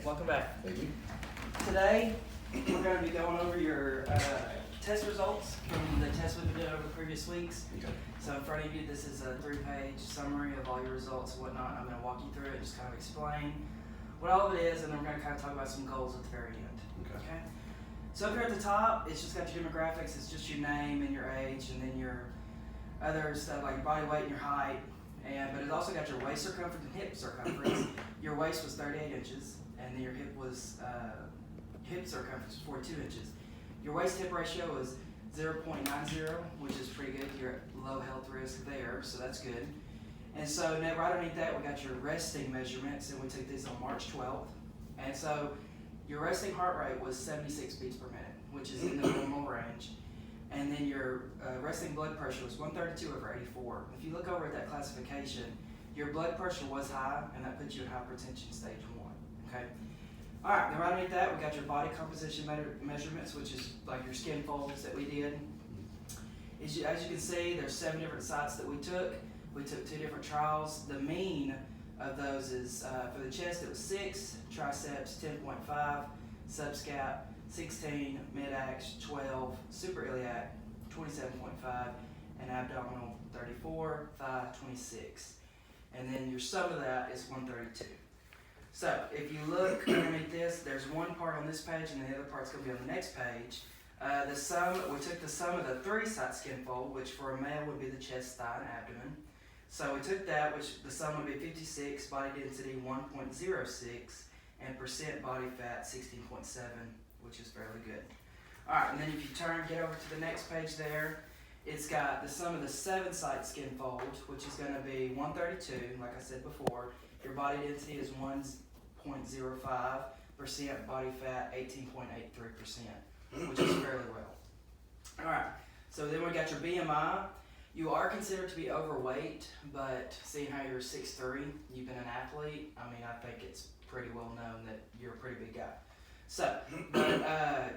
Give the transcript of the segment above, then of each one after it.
welcome back. Thank you. Today, we're going to be going over your test results from the tests we've been doing over the previous weeks. Okay. So in front of you, this is a 3-page summary of all your results and whatnot. I'm going to walk you through it, just kind of explain what all of it is, and then we're going to kind of talk about some goals at the very end. Okay. So up here at the top, it's just got your demographics. It's just your name and your age, and then your other stuff like your body weight and your height. But it's also got your waist circumference and hip circumference. Your waist was 38 inches, and then your hip circumference was 42 inches. Your waist-hip ratio was 0.90, which is pretty good. You're at low health risk there, so that's good. And so now right underneath that, we got your resting measurements, and we took these on March 12th. And so your resting heart rate was 76 beats per minute, which is in the normal range. And then your resting blood pressure was 132/84. If you look over at that classification, your blood pressure was high, and that puts you in hypertension stage 1. Okay. All right. Then right underneath that, we got your body composition measurements, which is like your skin folds that we did. As you can see, there's 7 different sites that we took. We took 2 different trials. The mean of those is for the chest it was 6, triceps 10.5, subscap 16, mid-ax 12, superiliac 27.5, and abdominal 34, thigh 26. And then your sum of that is 132. So if you look underneath this, there's one part on this page and the other part's going to be on the next page. The sum, we took the sum of the 3-site skin fold, which for a male would be the chest, thigh, and abdomen. So we took that, which the sum would be 56, body density 1.06, and percent body fat 16.7, which is fairly good. All right, and then if you get over to the next page there, it's got the sum of the 7-site skin fold, which is going to be 132, like I said before. Your body density is 1.05%, body fat 18.83%, which is fairly well. All right, so then we got your BMI. You are considered to be overweight, but seeing how you're 6'3", you've been an athlete, I mean, I think it's pretty well known that you're a pretty big guy. So,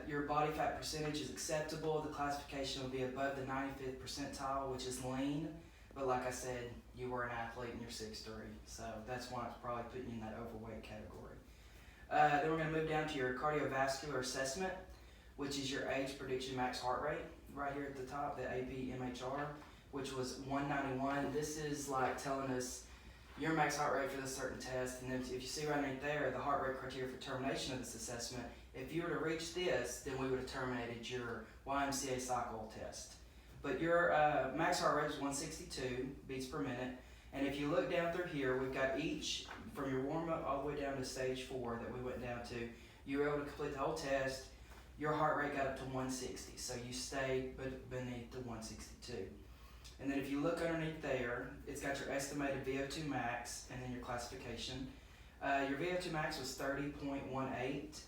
your body fat percentage is acceptable. The classification will be above the 95th percentile, which is lean. But like I said, you were an athlete and you're 6'3", so that's why it's probably putting you in that overweight category. Then we're going to move down to your cardiovascular assessment, which is your age prediction max heart rate, right here at the top, the ABMHR, which was 191. This is like telling us your max heart rate for this certain test, and then if you see right underneath there, the heart rate criteria for termination of this assessment, if you were to reach this, then we would have terminated your YMCA cycle test. But your max heart rate is 162 beats per minute, and if you look down through here, we've got each, from your warm-up all the way down to stage 4 that we went down to, you were able to complete the whole test, your heart rate got up to 160, so you stayed beneath the 162. And then if you look underneath there, it's got your estimated VO2 max and then your classification. Your VO2 max was 30.18,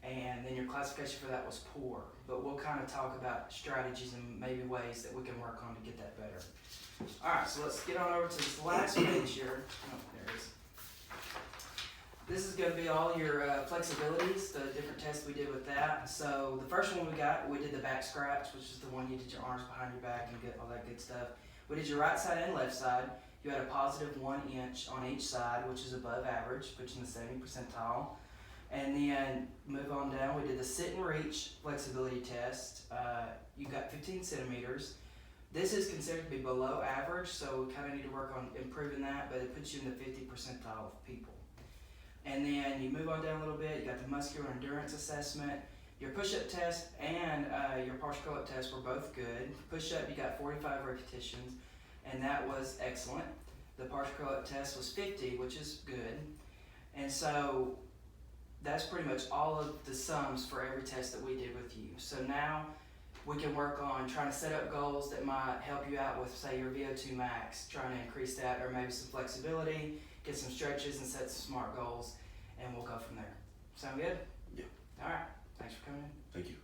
and then your classification for that was poor. But we'll kind of talk about strategies and maybe ways that we can work on to get that better. All right, so let's get on over to this last page here. Oh, there it is. This is going to be all your flexibilities, the different tests we did with that. So the first one we did the back scratch, which is the one you did your arms behind your back and get all that good stuff. We did your right side and left side. You had a positive 1 inch on each side, which is above average, puts you in the 70th percentile. And then move on down, we did the sit and reach flexibility test. You got 15 centimeters. This is considered to be below average, so we kind of need to work on improving that, but it puts you in the 50th percentile of people. And then you move on down a little bit, you got the muscular endurance assessment. Your push-up test and your partial curl-up test were both good. Push-up, you got 45 repetitions, and that was excellent. The partial curl-up test was 50, which is good. And so that's pretty much all of the sums for every test that we did with you. So now we can work on trying to set up goals that might help you out with, say, your VO2 max, trying to increase that, or maybe some flexibility, get some stretches and set some SMART goals, and we'll go from there. Sound good? Yeah. All right. Thanks for coming in. Thank you.